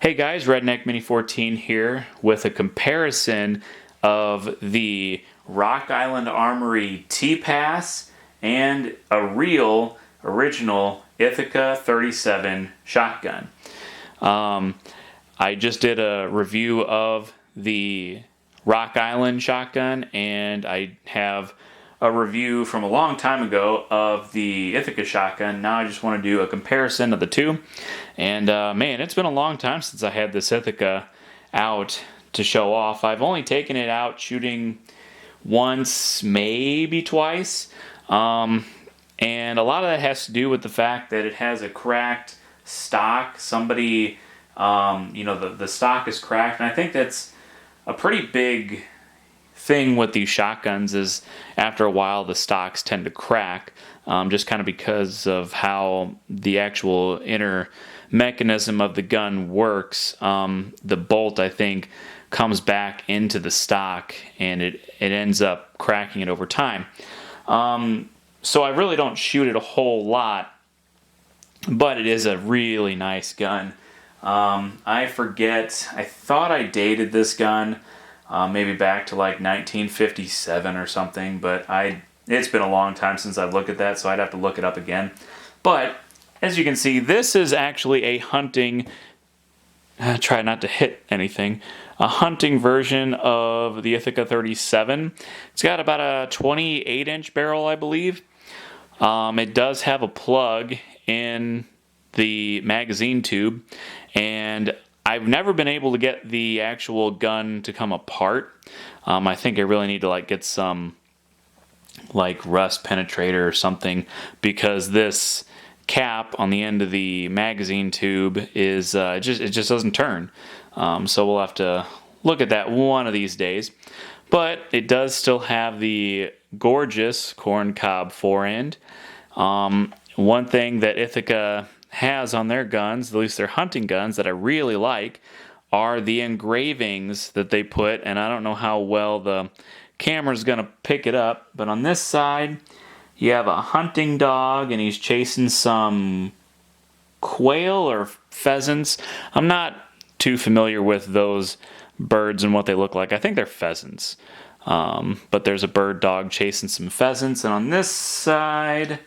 Hey guys, Redneck Mini 14 here with a comparison of the Rock Island Armory TPAS and a real original Ithaca 37 shotgun. I just did a review of the Rock Island shotgun, and I have a review from a long time ago of the Ithaca shotgun. Now I just want to do a comparison of the two. And man, it's been a long time since I had this Ithaca out to show off. I've only taken it out shooting once, maybe twice. And a lot of that has to do with the fact that it has a cracked stock. Somebody, the stock is cracked, and I think that's a pretty big thing with these shotguns is after a while the stocks tend to crack, just kind of because of how the actual inner mechanism of the gun works. The bolt, I think, comes back into the stock and it ends up cracking it over time. So I really don't shoot it a whole lot, but it is a really nice gun. I forget, I thought I dated this gun maybe back to like 1957 or something, but it's been a long time since I've looked at that, so I'd have to look it up again. But as you can see, this is actually a hunting, try not to hit anything, a hunting version of the Ithaca 37. It's got about a 28-inch barrel, I believe. It does have a plug in the magazine tube, and I've never been able to get the actual gun to come apart. I think I really need to get some rust penetrator or something, because this cap on the end of the magazine tube is it just doesn't turn. So we'll have to look at that one of these days. But it does still have the gorgeous corncob forend. One thing that Ithaca has on their guns, at least their hunting guns, that I really like are the engravings that they put, and I don't know how well the camera's gonna pick it up, but on this side you have a hunting dog and he's chasing some quail or pheasants. I'm not too familiar with those birds and what they look like. I think they're pheasants, but there's a bird dog chasing some pheasants. And on this side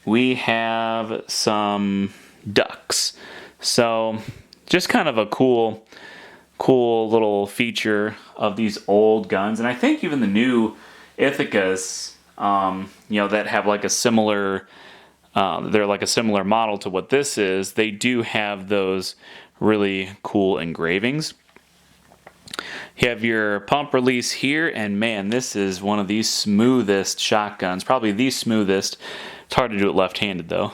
we have some ducks. So just kind of a cool little feature of these old guns. And I think even the new Ithacas, that have a similar, they're like a similar model to what this is, they do have those really cool engravings. You have your pump release here, and man, this is one of the smoothest shotguns, probably the smoothest. It's hard to do it left-handed though.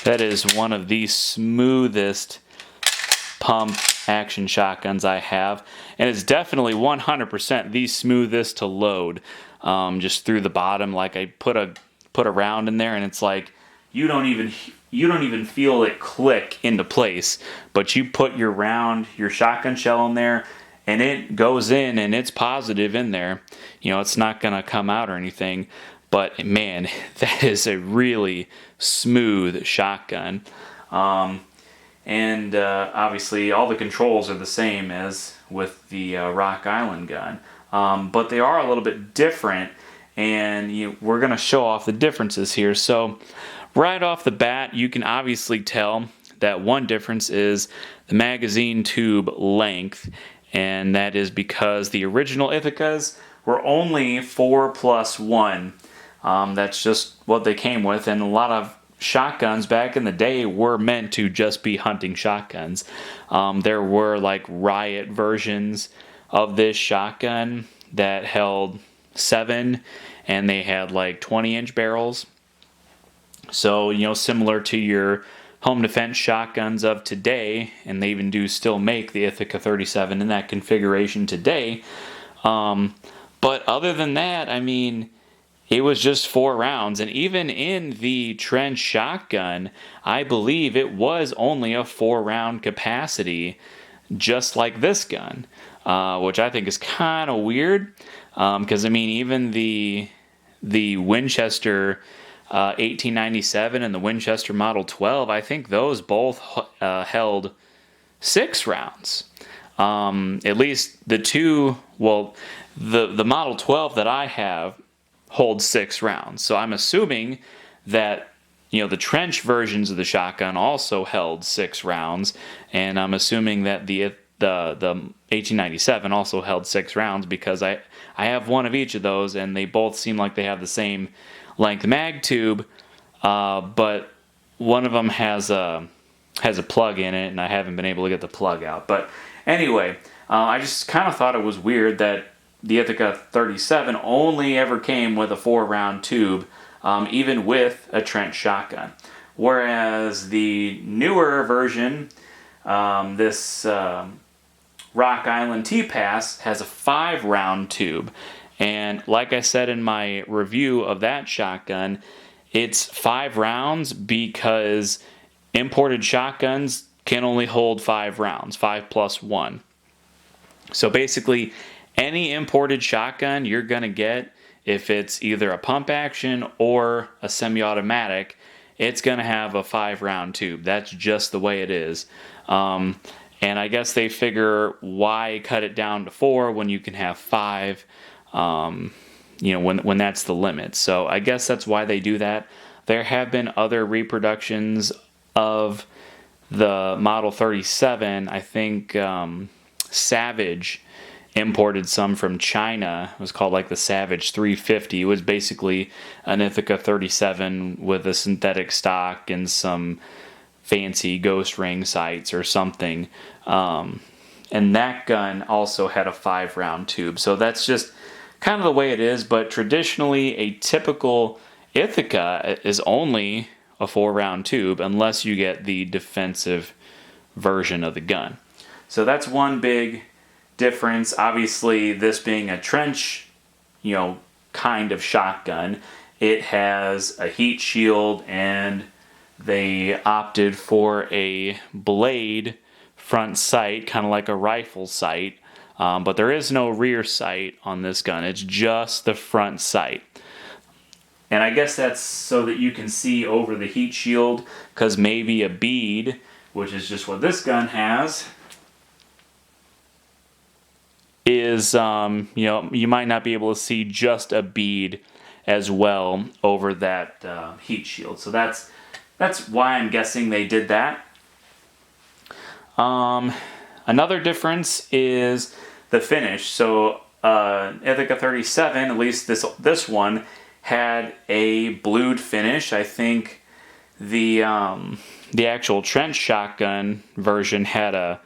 That is one of the smoothest pump action shotguns I have, and it's definitely 100% the smoothest to load. Just through the bottom, I put a round in there, and it's like you don't even feel it click into place. But you put your round, your shotgun shell in there, and it goes in, and it's positive in there. It's not gonna come out or anything. But man, that is a really smooth shotgun. And obviously all the controls are the same as with the Rock Island gun. But they are a little bit different, and we're going to show off the differences here. So right off the bat, you can obviously tell that one difference is the magazine tube length, and that is because the original Ithacas were only 4+1. That's just what they came with, and a lot of shotguns back in the day were meant to just be hunting shotguns. There were riot versions of this shotgun that held 7, and they had 20-inch barrels. So similar to your home defense shotguns of today, and they even do still make the Ithaca 37 in that configuration today. But other than that, I mean, it was just 4 rounds, and even in the trench shotgun, I believe it was only a 4-round capacity, just like this gun, which I think is kind of weird, because I mean, even the Winchester 1897 and the Winchester Model 12, I think those both held 6 rounds. At least the two, well, the Model 12 that I have holds 6 rounds. So I'm assuming that, the trench versions of the shotgun also held 6 rounds, and I'm assuming that the 1897 also held 6 rounds, because I have one of each of those, and they both seem like they have the same length mag tube, but one of them has a plug in it, and I haven't been able to get the plug out. But anyway, I just kind of thought it was weird that the Ithaca 37 only ever came with a 4-round tube, even with a trench shotgun. Whereas the newer version, this Rock Island TPAS, has a 5-round tube. And like I said in my review of that shotgun, it's 5 rounds because imported shotguns can only hold 5 rounds, 5 plus 1. So basically, any imported shotgun you're going to get, if it's either a pump action or a semi-automatic, it's going to have a 5-round tube. That's just the way it is. And I guess they figure, why cut it down to 4 when you can have 5, when that's the limit. So I guess that's why they do that. There have been other reproductions of the Model 37. I think Savage imported some from China. It was called like the Savage 350. It was basically an Ithaca 37 with a synthetic stock and some fancy ghost ring sights or something. And that gun also had a 5-round tube. So that's just kind of the way it is. But traditionally, a typical Ithaca is only a 4-round tube, unless you get the defensive version of the gun. So that's one big difference. Obviously, this being a trench, kind of shotgun, it has a heat shield, and they opted for a blade front sight, kind of like a rifle sight, but there is no rear sight on this gun. It's just the front sight. And I guess that's so that you can see over the heat shield, because maybe a bead, which is just what this gun has, is, you might not be able to see just a bead as well over that heat shield. So that's why I'm guessing they did that. Another difference is the finish. So Ithaca 37, at least this one, had a blued finish. I think the actual trench shotgun version had a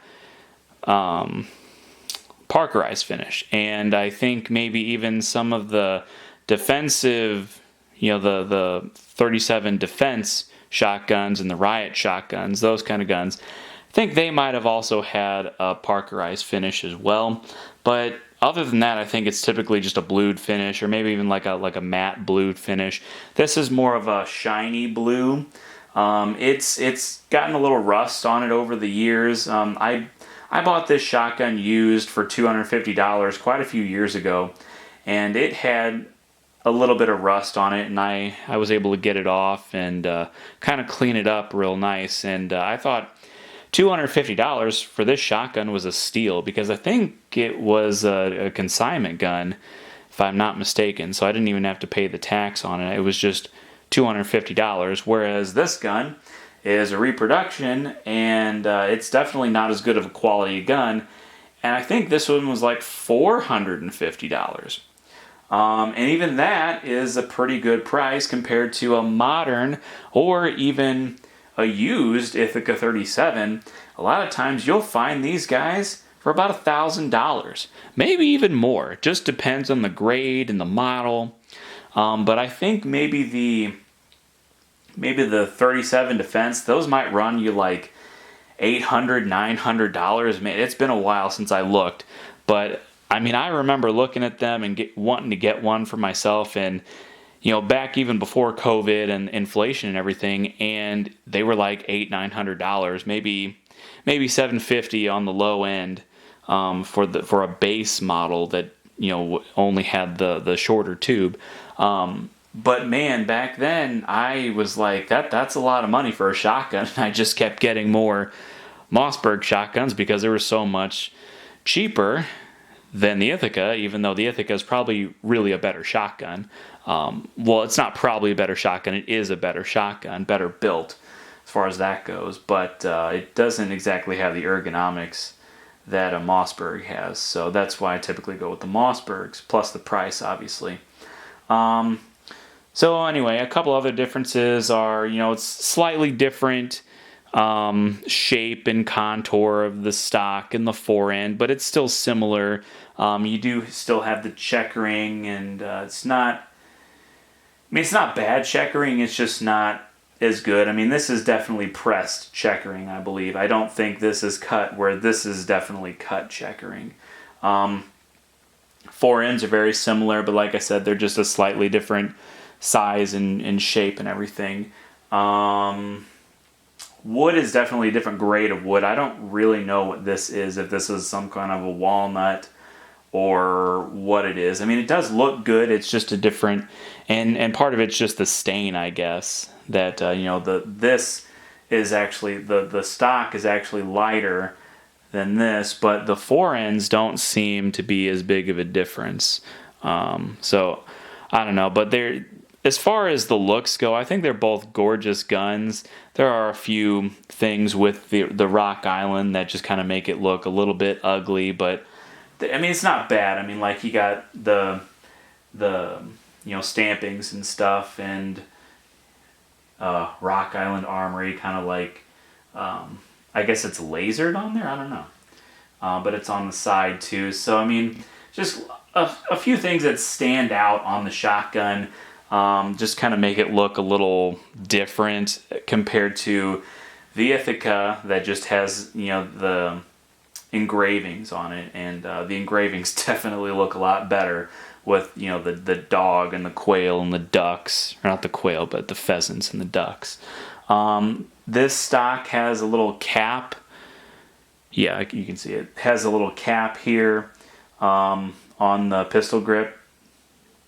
Parkerized finish, and I think maybe even some of the defensive, the 37 defense shotguns and the riot shotguns, those kind of guns, I think they might have also had a Parkerized finish as well. But other than that, I think it's typically just a blued finish, or maybe even like a matte blued finish. This is more of a shiny blue. It's gotten a little rust on it over the years. I bought this shotgun used for $250 quite a few years ago, and it had a little bit of rust on it, and I was able to get it off and kind of clean it up real nice. And I thought $250 for this shotgun was a steal, because I think it was a consignment gun, if I'm not mistaken, so I didn't even have to pay the tax on it. It was just $250, whereas this gun is a reproduction, and it's definitely not as good of a quality gun, and I think this one was like $450. And even that is a pretty good price compared to a modern or even a used Ithaca 37. A lot of times you'll find these guys for about $1,000, maybe even more. It just depends on the grade and the model. But I think maybe the 37 defense, those might run you like $800, $900. Man, it's been a while since I looked, but I mean, I remember looking at them and wanting to get one for myself, and back even before COVID and inflation and everything, and they were like $800, $900, maybe $750 on the low end, for a base model that only had the shorter tube. But man, back then I was like, that's a lot of money for a shotgun. I just kept getting more Mossberg shotguns because they were so much cheaper than the Ithaca, even though the Ithaca is probably really a better shotgun. Well, it's not probably a better shotgun. It is a better shotgun, better built as far as that goes. But it doesn't exactly have the ergonomics that a Mossberg has. So that's why I typically go with the Mossbergs, plus the price, obviously. So anyway, a couple other differences are, it's slightly different shape and contour of the stock and the forend, but it's still similar. You do still have the checkering, and it's not bad checkering, it's just not as good. I mean, this is definitely pressed checkering, I believe. I don't think this is cut, where this is definitely cut checkering. Forends are very similar, but like I said, they're just a slightly different size and shape and everything. Wood is definitely a different grade of wood. I don't really know what this is, if this is some kind of a walnut or what it is. I mean, it does look good. It's just a different, and part of it's just the stain, I guess. That this is actually the stock is actually lighter than this, but the forends don't seem to be as big of a difference. So I don't know, but as far as the looks go, I think they're both gorgeous guns. There are a few things with the Rock Island that just kind of make it look a little bit ugly, but I mean, it's not bad. I mean, like, you got the stampings and stuff, and Rock Island Armory, kind of like, I guess it's lasered on there, I don't know. But it's on the side too. So, I mean, just a few things that stand out on the shotgun, just kind of make it look a little different compared to the Ithaca that just has, the engravings on it, and the engravings definitely look a lot better with, the dog and the quail and the ducks, or not the quail, but the pheasants and the ducks. This stock has a little cap. Yeah, you can see it has a little cap here on the pistol grip.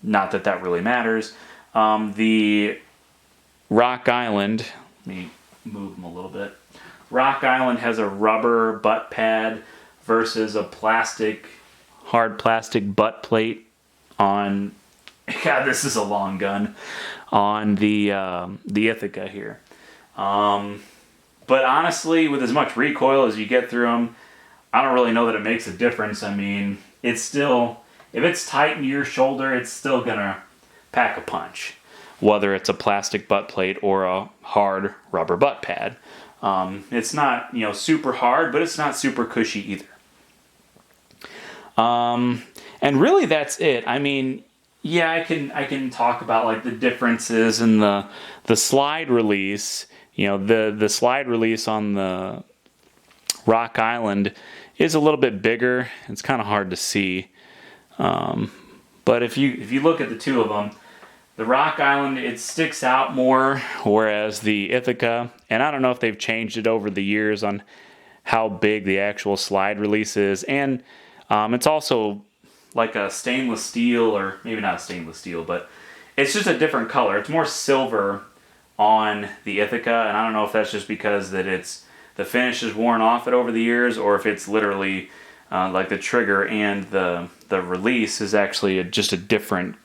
Not that really matters. The Rock Island, let me move them a little bit. Rock Island has a rubber butt pad versus a hard plastic butt plate on, God, this is a long gun, on the Ithaca here. But honestly, with as much recoil as you get through them, I don't really know that it makes a difference. I mean, it's still, if it's tight into your shoulder, it's still gonna pack a punch, whether it's a plastic butt plate or a hard rubber butt pad. It's not, super hard, but it's not super cushy either. And really that's it. I mean, yeah, I can talk about like the differences in the slide release. The slide release on the Rock Island is a little bit bigger. It's kind of hard to see. But if you look at the two of them, the Rock Island, it sticks out more, whereas the Ithaca, and I don't know if they've changed it over the years on how big the actual slide release is, and it's also like a stainless steel, or maybe not stainless steel, but it's just a different color. It's more silver on the Ithaca, and I don't know if that's just because that the finish is worn off it over the years, or if it's literally like the trigger and the release is actually just a different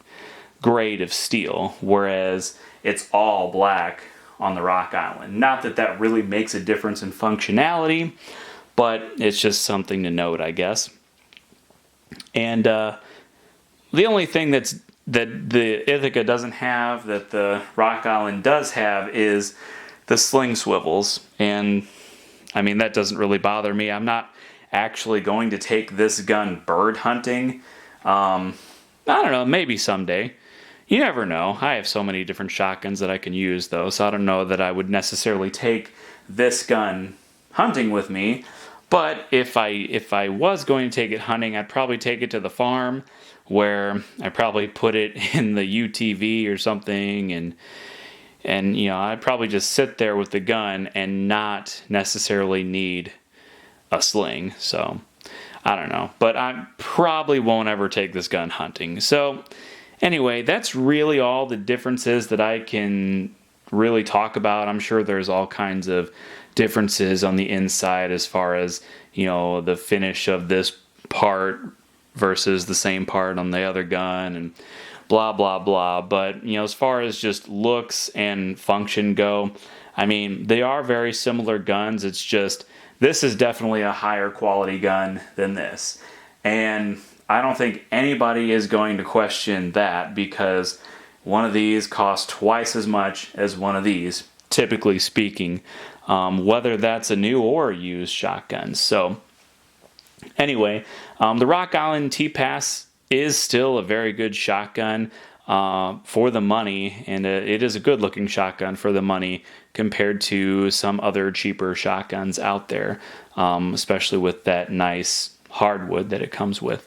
grade of steel, whereas it's all black on the Rock Island. Not that really makes a difference in functionality, but it's just something to note, I guess. And the only thing that the Ithaca doesn't have that the Rock Island does have is the sling swivels. And I mean, that doesn't really bother me. I'm not actually going to take this gun bird hunting. I don't know, maybe someday. You never know. I have so many different shotguns that I can use, though, so I don't know that I would necessarily take this gun hunting with me. But if I was going to take it hunting, I'd probably take it to the farm, where I'd probably put it in the UTV or something, and I'd probably just sit there with the gun and not necessarily need a sling. So I don't know, but I probably won't ever take this gun hunting. So Anyway, that's really all the differences that I can really talk about. I'm sure there's all kinds of differences on the inside as far as, you know, the finish of this part versus the same part on the other gun and blah blah blah. But, you know, as far as just looks and function go, I mean, they are very similar guns. It's just this is definitely a higher quality gun than this, and I don't think anybody is going to question that, because one of these costs twice as much as one of these, typically speaking, whether that's a new or a used shotgun. So anyway, the Rock Island TPAS is still a very good shotgun for the money, and it is a good looking shotgun for the money compared to some other cheaper shotguns out there, especially with that nice hardwood that it comes with.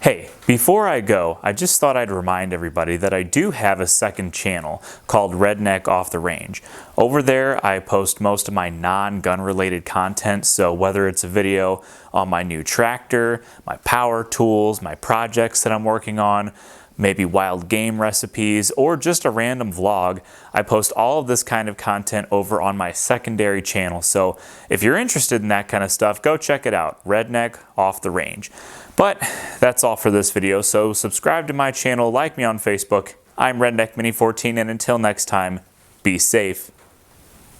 Hey, before I go, I just thought I'd remind everybody that I do have a second channel called Redneck Off the Range. Over there, I post most of my non-gun related content, so whether it's a video on my new tractor, my power tools, my projects that I'm working on, maybe wild game recipes, or just a random vlog, I post all of this kind of content over on my secondary channel. So if you're interested in that kind of stuff, go check it out, Redneck Off the Range. But that's all for this video, so subscribe to my channel, like me on Facebook. I'm Redneck Mini 14, and until next time, be safe.